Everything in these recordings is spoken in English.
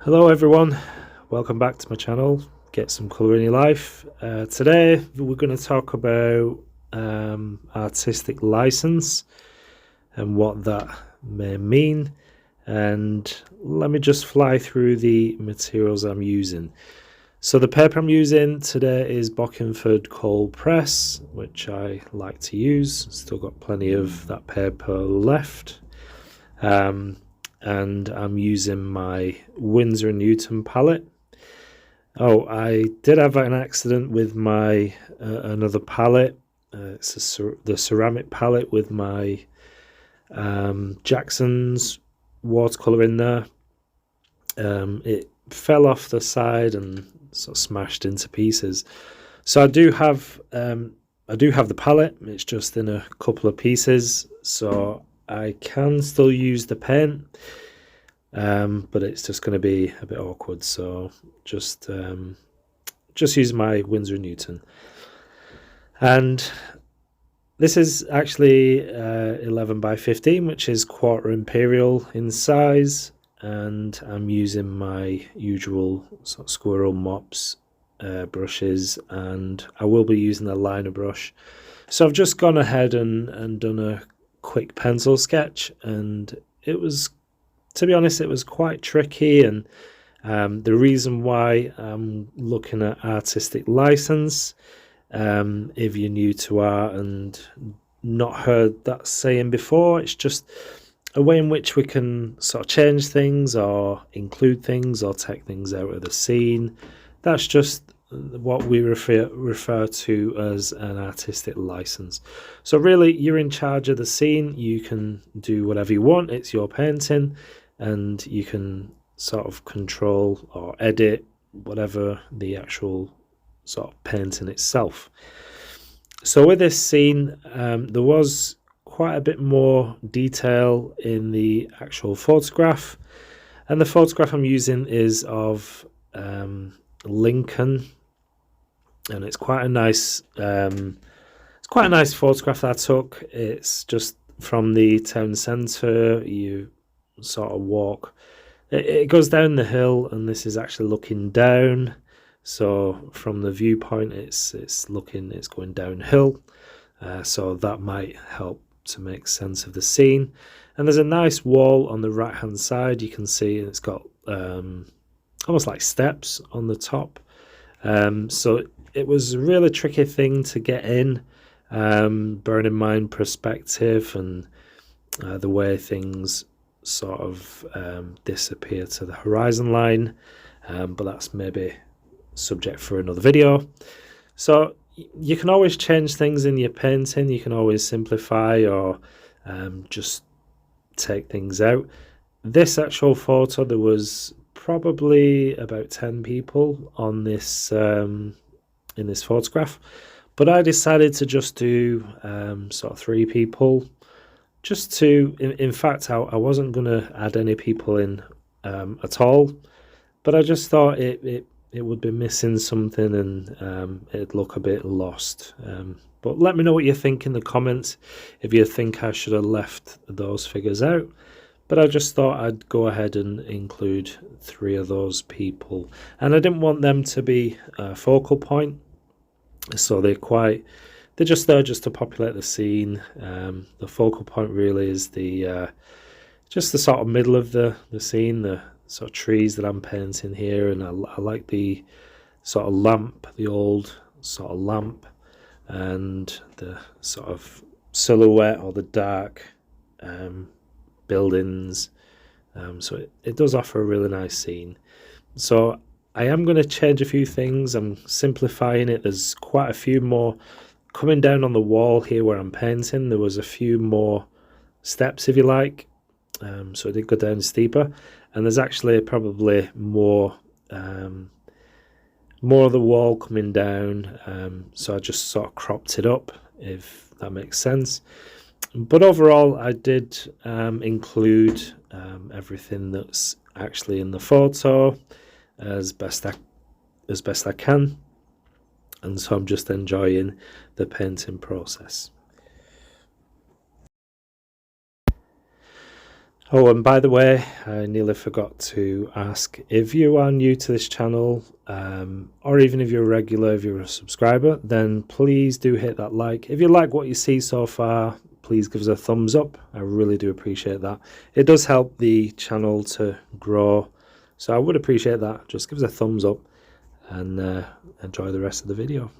Hello everyone, welcome back to my channel, Get Some Colour in Your Life. Today we're going to talk about artistic license and what that may mean, and let me just fly through the materials I'm using. So the paper I'm using today is Bockingford Cold Press, which I like to use. Still got plenty of that paper left. And I'm using my Winsor & Newton palette. Oh, I did have an accident with my another palette. It's the ceramic palette with my Jackson's watercolor in there. It fell off the side and sort of smashed into pieces. So I do have the palette. It's just in a couple of pieces, so I can still use the paint, but it's just going to be a bit awkward. So just use my Winsor & Newton. And this is actually 11 by 15, which is quarter imperial in size. And I'm using my usual sort of squirrel mops brushes, and I will be using a liner brush. So I've just gone ahead and done a quick pencil sketch, and it was, to be honest, it was quite tricky. And the reason why I'm looking at artistic license, if you're new to art and not heard that saying before, it's just a way in which we can sort of change things or include things or take things out of the scene. That's just what we refer to as an artistic license. So really, you're in charge of the scene. You can do whatever you want. It's your painting, and you can sort of control or edit whatever the actual sort of painting itself. So with this scene, there was quite a bit more detail in the actual photograph, and the photograph I'm using is of Lincoln, and it's quite a nice photograph that I took. It's just from the town centre. You sort of walk, it goes down the hill, and this is actually looking down. So from the viewpoint, it's going downhill. So that might help to make sense of the scene. And there's a nice wall on the right hand side. You can see it's got almost like steps on the top. So it was a really tricky thing to get in, bearing in mind perspective and the way things sort of disappear to the horizon line, but that's maybe subject for another video. So you can always change things in your painting. You can always simplify or just take things out. This actual photo, there was probably about 10 people on this in this photograph, but I decided to just do sort of 3 people, just to in fact I wasn't going to add any people in at all, but I just thought it would be missing something, and it'd look a bit lost. But let me know what you think in the comments, if you think I should have left those figures out. But I just thought I'd go ahead and include 3 of those people, and I didn't want them to be a focal point, so they're just there just to populate the scene. The focal point really is just the sort of middle of the scene, the sort of trees that I'm painting here, and I like the sort of lamp, the old sort of lamp, and the sort of silhouette or the dark buildings. So it does offer a really nice scene. So I am going to change a few things. I'm simplifying it. There's quite a few more coming down on the wall here where I'm painting. There was a few more steps, if you like, so it did go down steeper, and there's actually probably more of the wall coming down, so I just sort of cropped it up, if that makes sense. But overall, I did include everything that's actually in the photo as best I can, and so I'm just enjoying the painting process. Oh, and by the way, I nearly forgot to ask, if you are new to this channel, or even if you're a regular, if you're a subscriber, then please do hit that like. If you like what you see so far, please give us a thumbs up. I really do appreciate that. It does help the channel to grow, so I would appreciate that. Just give us a thumbs up and enjoy the rest of the video.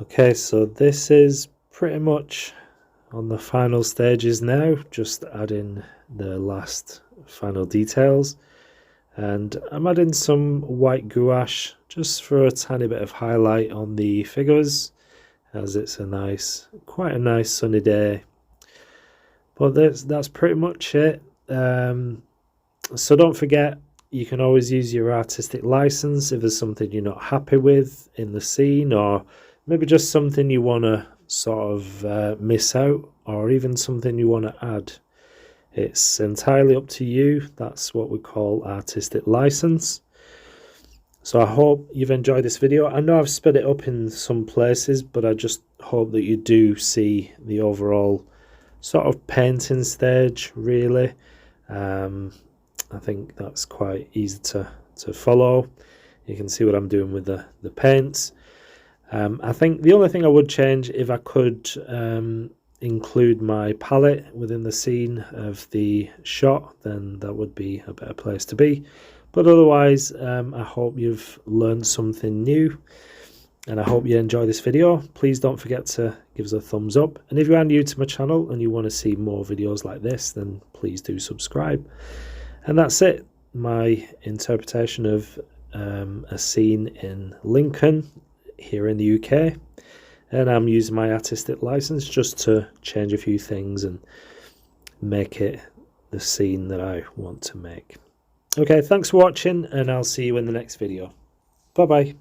Okay, so this is pretty much on the final stages now, just adding the last final details. And I'm adding some white gouache just for a tiny bit of highlight on the figures, as it's quite a nice sunny day. But that's pretty much it. So don't forget, you can always use your artistic license if there's something you're not happy with in the scene, or maybe just something you want to sort of miss out, or even something you want to add. It's entirely up to you. That's what we call artistic license. So I hope you've enjoyed this video. I know I've sped it up in some places, but I just hope that you do see the overall sort of painting stage, really. I think that's quite easy to follow. You can see what I'm doing with the paints. I think the only thing I would change, if I could include my palette within the scene of the shot, then that would be a better place to be. But otherwise, I hope you've learned something new, and I hope you enjoy this video. Please don't forget to give us a thumbs up, and if you are new to my channel and you want to see more videos like this, then please do subscribe. And that's it, my interpretation of a scene in Lincoln here in the UK. And I'm using my artistic license just to change a few things and make it the scene that I want to make. Okay, thanks for watching, and I'll see you in the next video. Bye bye.